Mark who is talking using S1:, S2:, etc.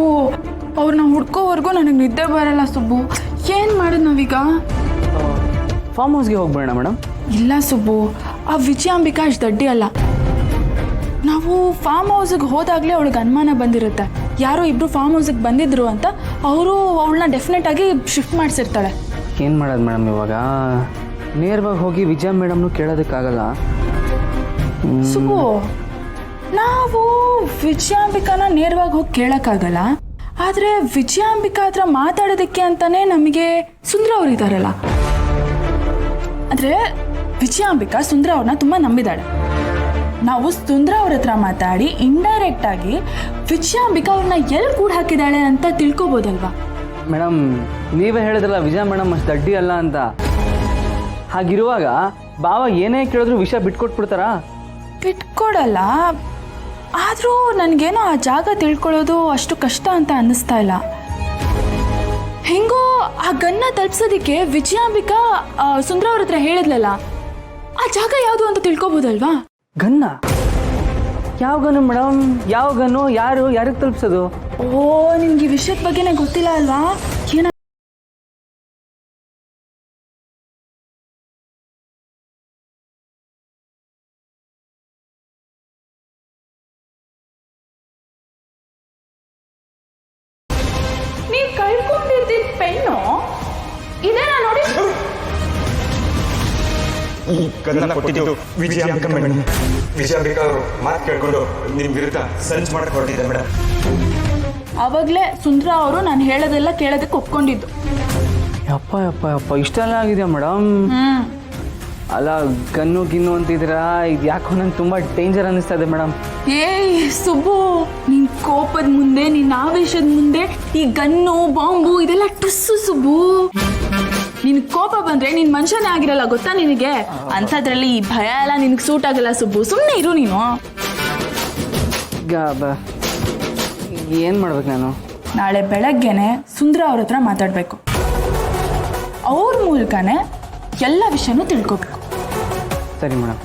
S1: ಸುಬ್ಬು, ಅವ್ರನ್ನ ಹುಡ್ಕೋವರೆಗೂ ನನಗೆ ನಿದ್ದೆ ಬರಲ್ಲ ಸುಬ್ಬು. ಏನು ಮಾಡೋದು ನಾವೀಗ?
S2: ಫಾರ್ಮ್ ಹೌಸ್ಗೆ ಹೋಗ್ಬೇಡ ಮೇಡಮ್.
S1: ಇಲ್ಲ ಸುಬ್ಬು, ಆ ವಿಜಯಾಂಬಿಕಾ ಅಷ್ಟು ದಡ್ಡಿ ಅಲ್ಲ. ನಾವು ಫಾರ್ಮ್ ಹೌಸಿಗೆ ಹೋದಾಗಲೇ ಅವಳಿಗೆ ಅನುಮಾನ ಬಂದಿರುತ್ತೆ, ಯಾರೋ ಇಬ್ಬರು ಫಾರ್ಮ್ ಹೌಸಿಗೆ ಬಂದಿದ್ರು ಅಂತ. ಅವರು ಅವಳನ್ನ ಡೆಫಿನೆಟಾಗಿ ಶಿಫ್ಟ್ ಮಾಡಿಸಿರ್ತಾಳೆ.
S2: ಏನು ಮಾಡೋದು ಮೇಡಮ್ ಇವಾಗ? ನೇರವಾಗಿ ಹೋಗಿ ವಿಜಯ ಮೇಡಮ್ನು ಕೇಳೋದಕ್ಕಾಗಲ್ಲ.
S1: ಸುಬ್ಬು, ನಾವು ವಿಜಯಾಂಬಿಕಾನ ನೇರವಾಗಿ ಹೋಗಿ ಕೇಳೋಕ್ಕಾಗಲ್ಲ. ಆದರೆ ವಿಜಯಾಂಬಿಕಾ ಹತ್ರ ಮಾತಾಡೋದಕ್ಕೆ ಅಂತಾನೆ ನಮಗೆ ಸುಂದ್ರ ಅವ್ರು ಇದ್ದಾರಲ್ಲ. ಆದರೆ ವಿಜಯಾಂಬಿಕಾ ಸುಂದ್ರ ಅವ್ರನ್ನ ತುಂಬ ನಂಬಿದ್ದಾಳೆ. ನಾವು ಸುಂದ್ರ ಅವ್ರ ಹತ್ರ ಮಾತಾಡಿ ಇಂಡೈರೆಕ್ಟ್ ಆಗಿ ವಿಜಯಾಂಬಿಕಾ ಅವ್ರನ್ನ ಎಲ್ಲಿ ಕೂಡ ಹಾಕಿದ್ದಾಳೆ ಅಂತ ತಿಳ್ಕೊಬೋದಲ್ವಾ?
S2: ಮೇಡಮ್, ನೀವೇ ಹೇಳಿದ್ರಲ್ಲ ವಿಜಯ ಮೇಡಮ್ ಅಷ್ಟು ದಡ್ಡಿ ಅಲ್ಲ ಅಂತ. ಹಾಗಿರುವಾಗ ಬಾವ ಏನೇ ಕೇಳಿದ್ರು ವಿಷಯ ಬಿಟ್ಕೊಟ್ಬಿಡ್ತಾರಾ?
S1: ಬಿಟ್ಕೊಡಲ್ಲ. ಆದರೂ ನನಗೇನೋ ಆ ಜಾಗ ತಿಳ್ಕೊಳ್ಳೋದು ಅಷ್ಟು ಕಷ್ಟ ಅಂತ ಅನ್ನಿಸ್ತಾ ಇಲ್ಲ. ಹೆಂಗೋ ಆ ಗನ್ನ ತಲುಪಿಸೋದಕ್ಕೆ ವಿಜಯಾಂಬಿಕಾ ಸುಂದ್ರ ಅವ್ರ ಹತ್ರ ಹೇಳಿದ್ಲಲ್ಲ, ಆ ಜಾಗ ಯಾವುದು ಅಂತ ತಿಳ್ಕೊಬೋದಲ್ವಾ?
S2: ಗನ್ನ? ಯಾವ ಗನ್ನು ಮೇಡಮ್? ಯಾವ ಗನ್ನು? ಯಾರಿಗೆ ತಲುಪಿಸೋದು?
S1: ಓ, ನಿಮ್ಗೆ ಈ ವಿಷಯದ ಬಗ್ಗೆನೇ ಗೊತ್ತಿಲ್ಲ ಅಲ್ವಾ? ಏನ ನೀವು ಕಳ್ಕೊಂಡಿದ್ದಿದ್ದ ಪೆನ್ನು ಇದೇನಾ ನೋಡಿ.
S3: ಗನ್ನ ಕೊಟ್ಟಿದ್ದು ವಿಜಯಾಂಬಿಕಾ ಮೇಡಮ್. ವಿಜಯಾಂಬಿಕಾ ಅವರು ಮಾತು ಕೇಳ್ಕೊಂಡು ನಿಮ್ಮ ವಿರುದ್ಧ ಸಂಚು ಮಾಡಕ್ಕೆ ಹೊರಟಿದ್ದೆ ಮೇಡಮ್.
S1: ಅವಾಗಲೇ ಸುಂದ್ರ ಅವರು ನಾನು ಹೇಳೋದೆಲ್ಲ ಕೇಳೋದಕ್ಕೆ ಒಪ್ಕೊಂಡಿದ್ದು.
S2: ಯಪ್ಪ ಯಪ್ಪ ಯಪ್ಪ, ಇಷ್ಟೆಲ್ಲ ಆಗಿದೆಯಾ ಮೇಡಮ್? ಅಲ್ಲ, ಗನ್ನು ಗಿನ್ನು ಅಂತಿದ್ದೀರಾ, ಇದು ಯಾಕೋ ನಂಗೆ ತುಂಬ ಡೇಂಜರ್ ಅನ್ನಿಸ್ತಾ ಇದೆ ಮೇಡಮ್.
S1: ಏಯ್ ಸುಬ್ಬು, ನಿನ್ ಕೋಪದ ಮುಂದೆ, ನಿನ್ನ ಆವೇಶದ ಮುಂದೆ ಈ ಗನ್ನು ಬಾಂಬು ಇದೆಲ್ಲ ಟುಸ್ಸು ಸುಬ್ಬು. ನಿನ್ ಕೋಪ ಬಂದ್ರೆ ನೀನ್ ಮನುಷ್ಯನೇ ಆಗಿರಲ್ಲ, ಗೊತ್ತಾ ನಿನಗೆ? ಅಂಥದ್ರಲ್ಲಿ ಈ ಭಯ ಎಲ್ಲ ನಿನಗೆ ಸೂಟ್ ಆಗಲ್ಲ ಸುಬ್ಬು. ಸುಮ್ಮನೆ ಇರು ನೀನು.
S2: ಏನು ಮಾಡ್ಬೇಕು ನಾನು?
S1: ನಾಳೆ ಬೆಳಗ್ಗೆನೆ ಸುಂದ್ರ ಅವ್ರ ಹತ್ರ ಮಾತಾಡಬೇಕು. ಅವ್ರ ಮೂಲಕನೇ ಎಲ್ಲ ವಿಷಯನೂ ತಿಳ್ಕೊಬೇಕು.
S2: ಸರಿ ಮೇಡಮ್.